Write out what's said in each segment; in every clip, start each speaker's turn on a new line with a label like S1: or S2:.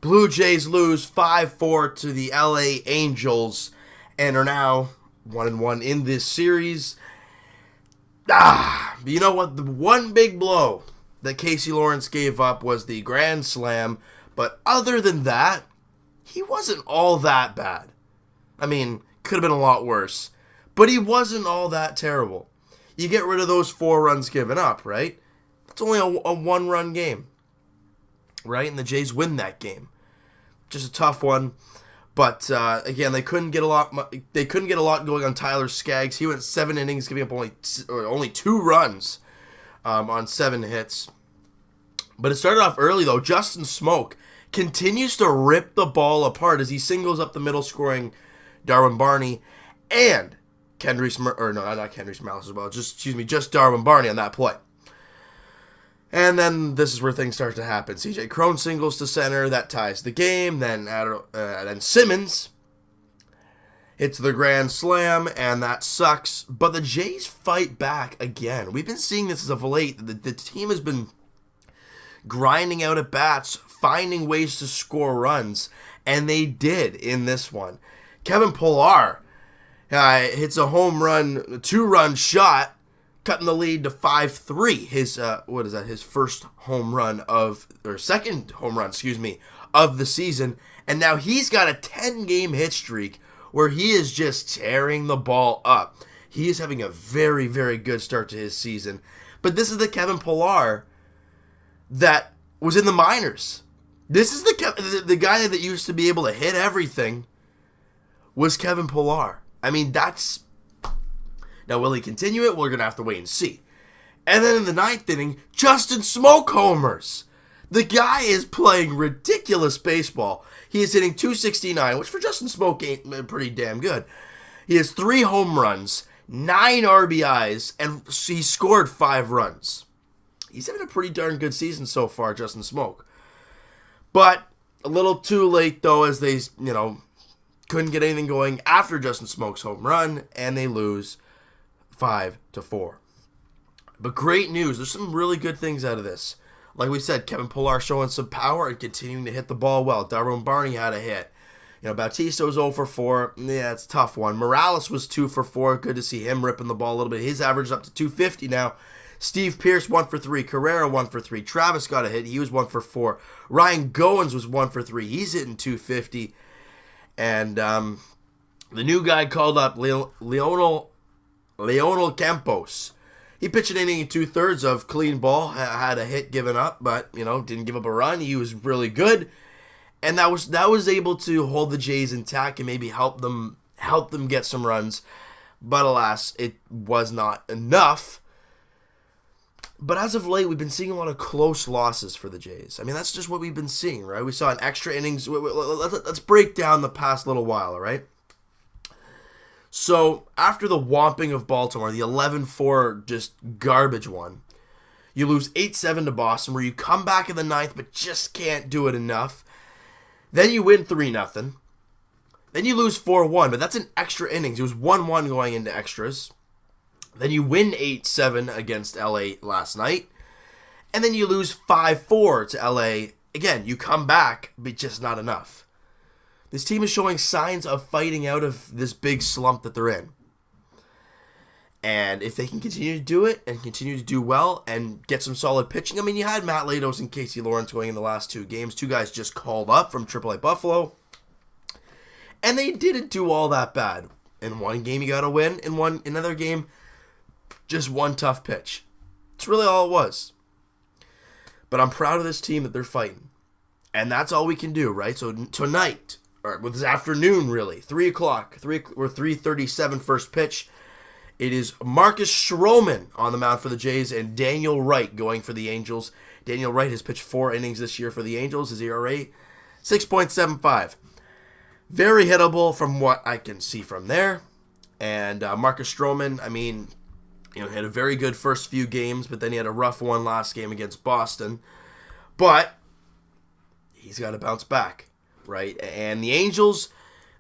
S1: Blue Jays lose 5-4 to the L.A Angels and are now 1-1 in this series. You know what? The one big blow that Casey Lawrence gave up was the grand slam, but other than that, he wasn't all that bad. I mean, could have been a lot worse, but he wasn't all that terrible. You get rid of those 4 runs given up, right? It's only a 1-run game, right? And the Jays win that game. Just a tough one, but again, they couldn't get a lot. They couldn't get a lot going on Tyler Skaggs. He went 7 innings, giving up only 2 runs on 7 hits. But it started off early though. Justin Smoak continues to rip the ball apart as he singles up the middle, scoring Darwin Barney and not Kendrys Morales as well. Just Darwin Barney on that play. And then this is where things start to happen. CJ Cron singles to center. That ties the game. Then Simmons hits the grand slam, and that sucks. But the Jays fight back again. We've been seeing this as of late. The team has been grinding out at bats, finding ways to score runs, and they did in this one. Kevin Pillar hits a home run, a 2-run shot, cutting the lead to 5-3. His first home run second home run, of the season. And now he's got a 10-game hit streak where he is just tearing the ball up. He is having a very, very good start to his season. But this is the Kevin Pillar that was in the minors. This is the guy that used to be able to hit everything was Kevin Pillar. I mean, that's... Now, will he continue it? We're going to have to wait and see. And then in the 9th inning, Justin Smoak homers. The guy is playing ridiculous baseball. He is hitting .269, which for Justin Smoak ain't pretty damn good. He has 3 home runs, 9 RBIs, and he scored 5 runs. He's having a pretty darn good season so far, Justin Smoak. But a little too late, though, as they, couldn't get anything going after Justin Smoak's home run, and they lose 5-4. But great news. There's some really good things out of this. Like we said, Kevin Pillar showing some power and continuing to hit the ball well. Darwin Barney had a hit. Bautista was 0 for 4. Yeah, it's a tough one. Morales was 2 for 4. Good to see him ripping the ball a little bit. His average is up to .250 now. Steve Pearce 1 for 3. Carrera 1 for 3. Travis got a hit. He was 1 for 4. Ryan Goins was 1 for 3. He's hitting .250. And the new guy called up, Leonel Campos. He pitched an inning and 2/3 of clean ball, had a hit given up, but, didn't give up a run. He was really good. And that was able to hold the Jays intact and maybe help them get some runs. But alas, it was not enough. But as of late, we've been seeing a lot of close losses for the Jays. I mean, that's just what we've been seeing, right? We saw an extra innings. Let's break down the past little while, all right? So, after the whomping of Baltimore, the 11-4 just garbage one, you lose 8-7 to Boston, where you come back in the 9th but just can't do it enough. Then you win 3-0. Then you lose 4-1, but that's in extra innings. It was 1-1 going into extras. Then you win 8-7 against L.A. last night. And then you lose 5-4 to L.A. Again, you come back, but just not enough. This team is showing signs of fighting out of this big slump that they're in. And if they can continue to do it and continue to do well and get some solid pitching. I mean, you had Matt Latos and Casey Lawrence going in the last 2 games. 2 guys just called up from AAA Buffalo. And they didn't do all that bad. In one game, you got to win. In another game, just one tough pitch. That's really all it was. But I'm proud of this team that they're fighting. And that's all we can do, right? So tonight, or this afternoon, really, 3 o'clock, 3:37 first pitch. It is Marcus Stroman on the mound for the Jays and Daniel Wright going for the Angels. Daniel Wright has pitched 4 innings this year for the Angels. His ERA, 6.75. Very hittable from what I can see from there. And Marcus Stroman, I mean, had a very good first few games, but then he had a rough one last game against Boston. But he's got to bounce back. Right, and the Angels,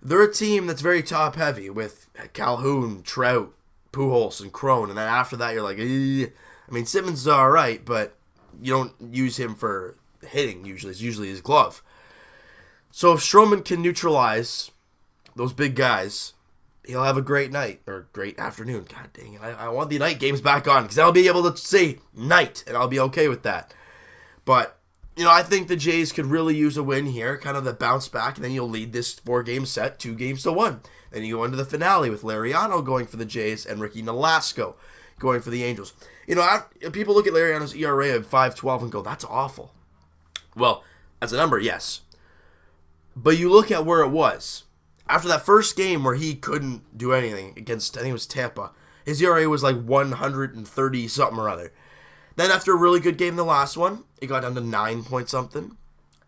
S1: they're a team that's very top-heavy with Calhoun, Trout, Pujols, and Cron. And then after that, you're like, I mean, Simmons is all right, but you don't use him for hitting usually. It's usually his glove. So if Stroman can neutralize those big guys, he'll have a great night, or great afternoon. God dang it. I want the night games back on, because I'll be able to say night, and I'll be okay with that. But, I think the Jays could really use a win here, kind of the bounce back, and then you'll lead this 4-game set 2-1. Then you go into the finale with Lariano going for the Jays and Ricky Nolasco going for the Angels. People look at Lariano's ERA of 5.12 and go, that's awful. Well, as a number, yes. But you look at where it was. After that first game where he couldn't do anything against, I think it was Tampa, his ERA was like 130 something or other. Then after a really good game, the last one, it got down to 9 point something.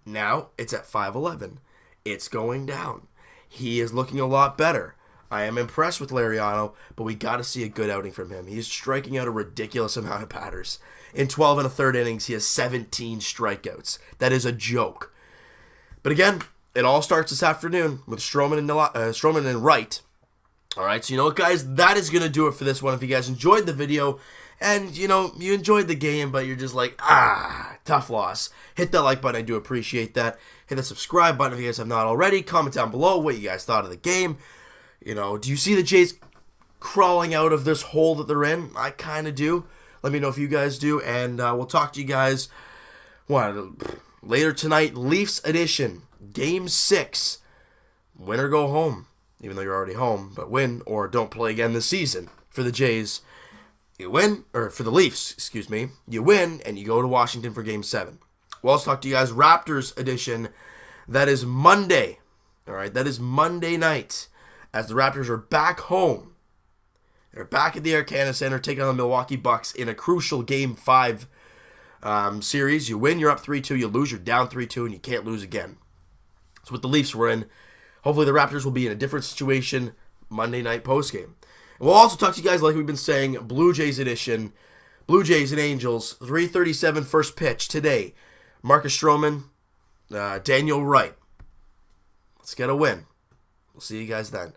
S1: Now it's at 5.11. It's going down. He is looking a lot better. I am impressed with Lariano, but we got to see a good outing from him. He's striking out a ridiculous amount of batters. In 12 and a third innings, he has 17 strikeouts. That is a joke. But again, it all starts this afternoon with Stroman and Wright. All right, so you know what, guys? That is going to do it for this one. If you guys enjoyed the video and, you enjoyed the game, but you're just like, tough loss, hit that like button. I do appreciate that. Hit the subscribe button if you guys have not already. Comment down below what you guys thought of the game. Do you see the Jays crawling out of this hole that they're in? I kind of do. Let me know if you guys do, and we'll talk to you guys later tonight. Leafs edition, Game 6. Win or go home, even though you're already home, but win or don't play again this season for the Jays. You win, or for the Leafs, excuse me. You win, and you go to Washington for Game 7. We'll also talk to you guys Raptors edition. That is Monday. All right, that is Monday night, as the Raptors are back home. They're back at the Air Canada Center, taking on the Milwaukee Bucks in a crucial Game 5 series. You win, you're up 3-2. You lose, you're down 3-2, and you can't lose again. That's what the Leafs were in. Hopefully the Raptors will be in a different situation Monday night postgame. And we'll also talk to you guys, like we've been saying, Blue Jays edition. Blue Jays and Angels, 3:37 first pitch today. Marcus Stroman, Daniel Wright. Let's get a win. We'll see you guys then.